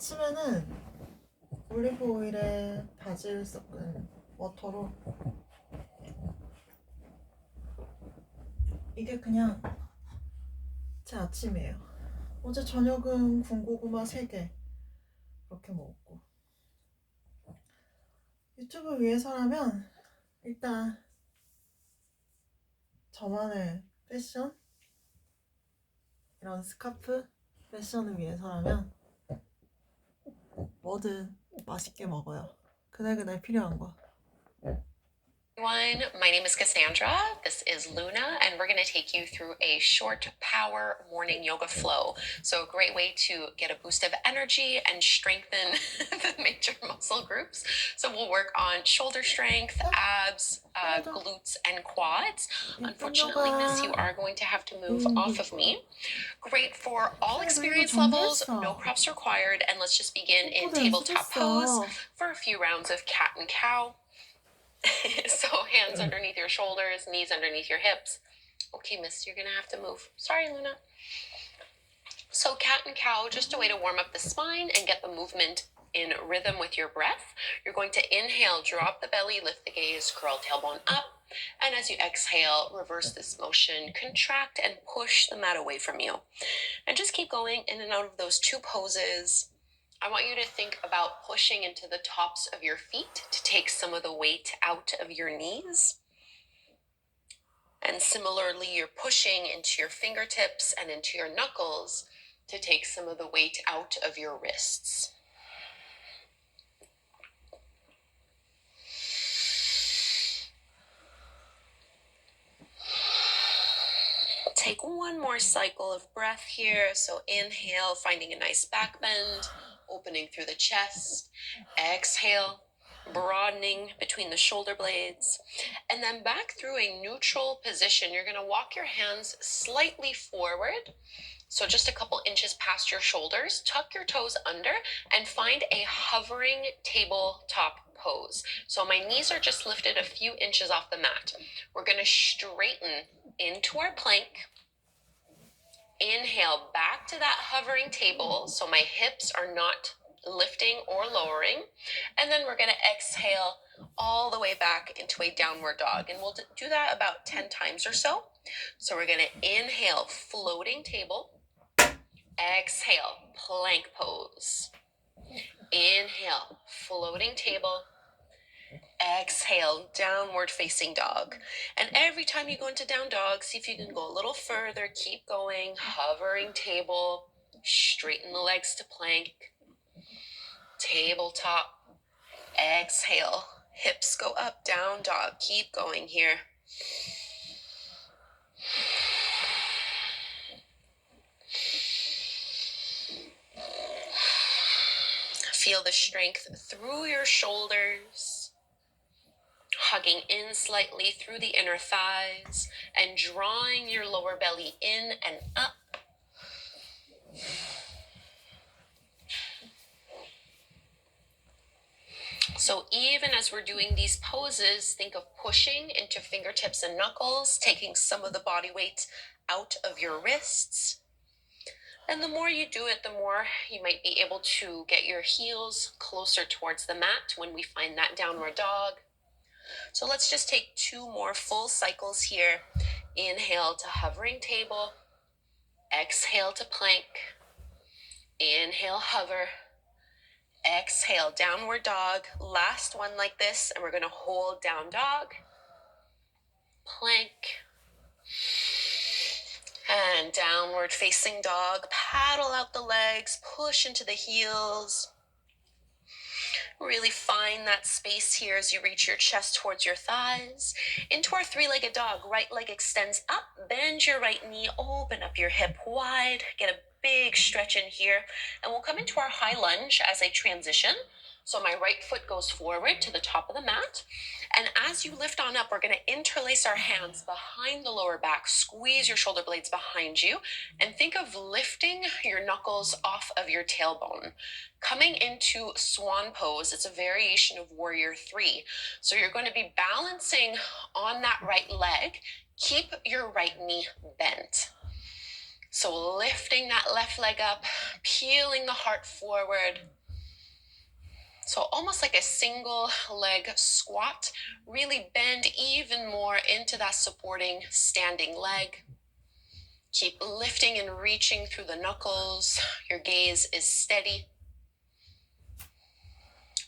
아침에는 올리브 오일에 바질 섞은 워터로 이게 그냥 제 아침이에요. 어제 저녁은 군고구마 3개 그렇게 먹었고, 유튜브 위해서라면 일단 저만의 패션, 이런 스카프 패션을 위해서라면 뭐든 맛있게 먹어요. 그날그날 필요한 거. Everyone, my name is Cassandra. This is Luna, and we're going to take you through a short power morning yoga flow. So, a great way to get a boost of energy and strengthen the major muscle groups. So, we'll work on shoulder strength, abs, glutes, and quads. Unfortunately, Miss, you are going to have to move off of me. Great for all experience levels, no props required, and let's just begin in tabletop pose for a few rounds of cat and cow. So hands underneath your shoulders, knees underneath your hips. Okay, miss, you're gonna have to move. Sorry, Luna. So cat and cow, just a way to warm up the spine and get the movement in rhythm with your breath. You're going to inhale, drop the belly, lift the gaze, curl tailbone up. And as you exhale, reverse this motion, contract and push the mat away from you. And just keep going in and out of those two poses. I want you to think about pushing into the tops of your feet to take some of the weight out of your knees. And similarly, you're pushing into your fingertips and into your knuckles to take some of the weight out of your wrists. Take one more cycle of breath here. So inhale, finding a nice back bend, opening through the chest. Exhale, broadening between the shoulder blades. And then back through a neutral position. You're going to walk your hands slightly forward. So just a couple inches past your shoulders. Tuck your toes under and find a hovering tabletop pose. So my knees are just lifted a few inches off the mat. We're going to straighten into our plank. Inhale back to that hovering table, so my hips are not lifting or lowering. And then we're going to exhale all the way back into a downward dog. And we'll do that about 10 times or so. So we're going to inhale, floating table. Exhale, plank pose. Inhale, floating table. Exhale, downward facing dog. And every time you go into down dog, see if you can go a little further. Keep going, hovering table. Straighten the legs to plank. Tabletop. Exhale, hips go up, down dog. Keep going here. Feel the strength through your shoulders, hugging in slightly through the inner thighs and drawing your lower belly in and up. So even as we're doing these poses, think of pushing into fingertips and knuckles, taking some of the body weight out of your wrists. And the more you do it, the more you might be able to get your heels closer towards the mat when we find that downward dog. So let's just take 2 more full cycles here. Inhale to hovering table. Exhale to plank. Inhale, hover. Exhale, downward dog. Last one like this, and we're going to hold down dog. Plank. And downward facing dog. Paddle out the legs, push into the heels. Really find that space here as you reach your chest towards your thighs. Into our 3-legged dog. Right leg extends up. Bend your right knee. Open up your hip wide. Get a big stretch in here. And we'll come into our high lunge as a transition. So my right foot goes forward to the top of the mat. And as you lift on up, we're going to interlace our hands behind the lower back. Squeeze your shoulder blades behind you. And think of lifting your knuckles off of your tailbone. Coming into swan pose, it's a variation of warrior 3. So you're going to be balancing on that right leg. Keep your right knee bent. So lifting that left leg up, peeling the heart forward. So almost like a single leg squat, really bend even more into that supporting standing leg. Keep lifting and reaching through the knuckles. Your gaze is steady.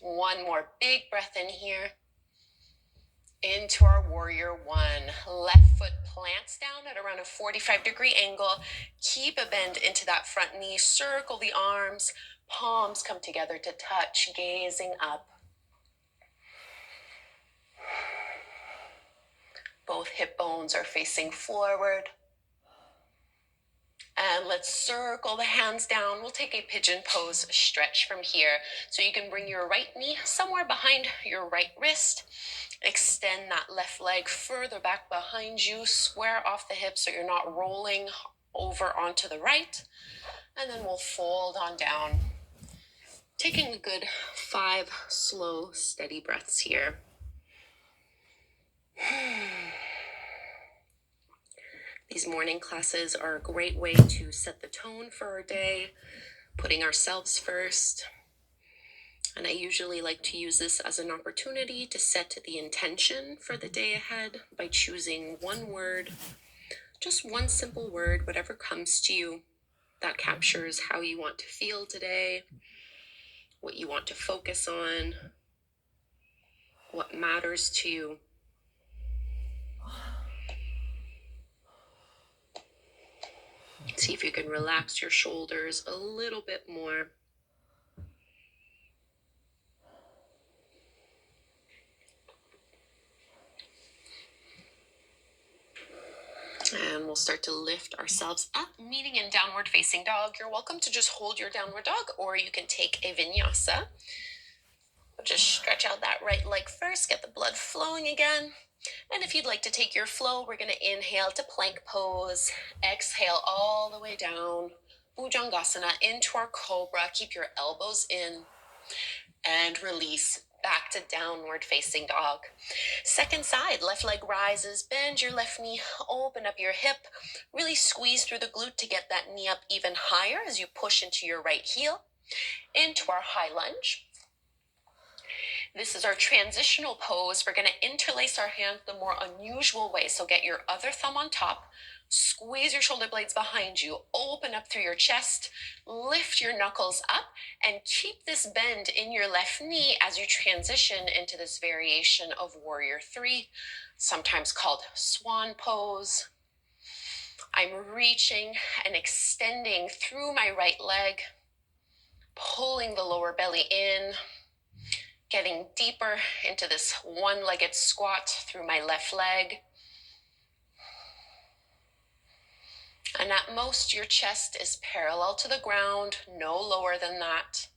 One more big breath in here. Into our warrior one. Left foot plants down at around a 45-degree angle. Keep a bend into that front knee. Circle the arms. Palms come together to touch, gazing up. Both hip bones are facing forward. And let's circle the hands down. We'll take a pigeon pose stretch from here. So you can bring your right knee somewhere behind your right wrist. Extend that left leg further back behind you. Square off the hips so you're not rolling over onto the right. And then we'll fold on down. Taking a good 5 slow, steady breaths here. These morning classes are a great way to set the tone for our day, putting ourselves first. And I usually like to use this as an opportunity to set the intention for the day ahead by choosing one word, just one simple word, whatever comes to you, that captures how you want to feel today, what you want to focus on, what matters to you. See if you can relax your shoulders a little bit more. And we'll start to lift ourselves up, meeting in downward facing dog. You're welcome to just hold your downward dog, or you can take a vinyasa. Just stretch out that right leg first, get the blood flowing again. And if you'd like to take your flow, we're going to inhale to plank pose, exhale all the way down, Bhujangasana into our cobra. Keep your elbows in and release back to downward facing dog. Second side, left leg rises, bend your left knee, open up your hip, really squeeze through the glute to get that knee up even higher as you push into your right heel, into our high lunge. This is our transitional pose. We're going to interlace our hands the more unusual way. So get your other thumb on top, squeeze your shoulder blades behind you, open up through your chest, lift your knuckles up, and keep this bend in your left knee as you transition into this variation of Warrior 3, sometimes called Swan Pose. I'm reaching and extending through my right leg, pulling the lower belly in, getting deeper into this one-legged squat through my left leg. And at most, your chest is parallel to the ground, no lower than that.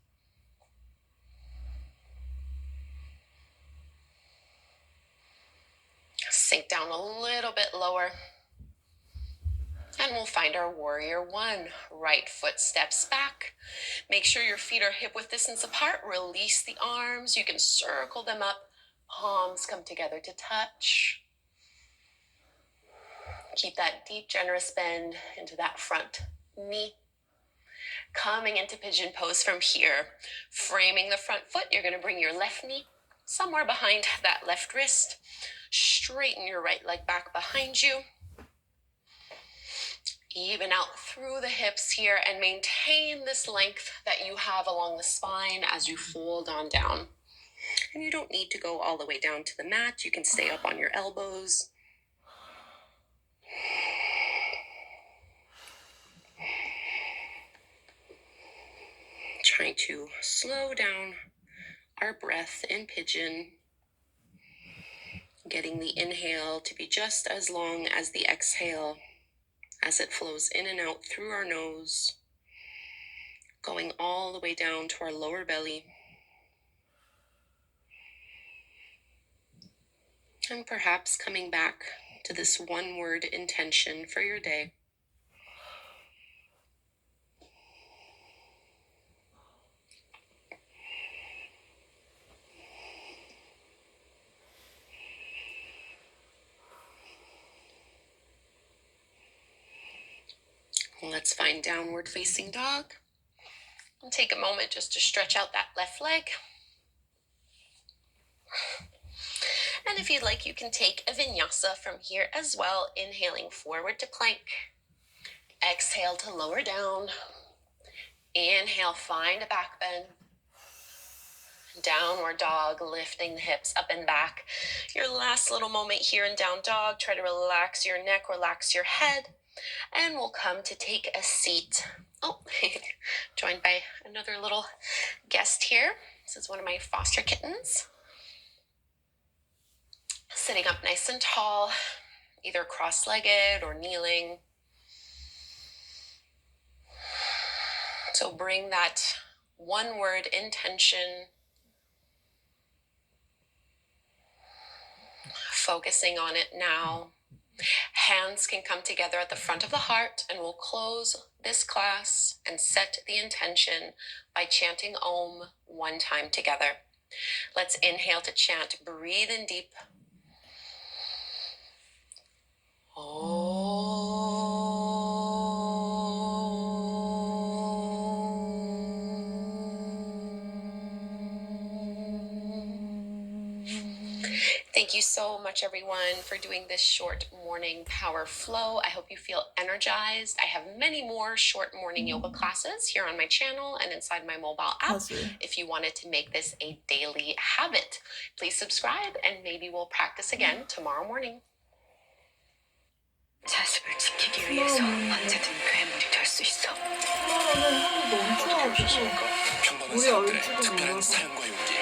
Sink down a little bit lower. And we'll find our warrior one. Right foot steps back. Make sure your feet are hip-width distance apart. Release the arms. You can circle them up. Palms come together to touch. Keep that deep, generous bend into that front knee. Coming into pigeon pose from here. Framing the front foot, you're going to bring your left knee somewhere behind that left wrist. Straighten your right leg back behind you. Even out through the hips here and maintain this length that you have along the spine as you fold on down. And you don't need to go all the way down to the mat. You can stay up on your elbows. Trying to slow down our breath in pigeon. Getting the inhale to be just as long as the exhale as it flows in and out through our nose, going all the way down to our lower belly. And perhaps coming back to this one word intention for your day. Let's find downward facing dog. And take a moment just to stretch out that left leg. And if you'd like, you can take a vinyasa from here as well, inhaling forward to plank. Exhale to lower down. Inhale, find a back bend. Downward dog, lifting the hips up and back. Your last little moment here in down dog. Try to relax your neck, relax your head. And we'll come to take a seat. Oh, joined by another little guest here. This is one of my foster kittens. Sitting up nice and tall, either cross-legged or kneeling. So bring that one word intention, focusing on it now. Hands can come together at the front of the heart, and we'll close this class and set the intention by chanting Om one time together. Let's inhale to chant. Breathe in deep. Thank you so much, everyone, for doing this short morning power flow. I hope you feel energized. I have many more short morning yoga classes here on my channel and inside my mobile app. If you wanted to make this a daily habit, please subscribe and maybe we'll practice again tomorrow morning. 자습을 지키기 위해서 언제든 괴물이 될 수 있어. 하나는 하루 너무 추워. 평범한 우리 사람들의 얼굴도 특별한 몰라서. 사랑과 용기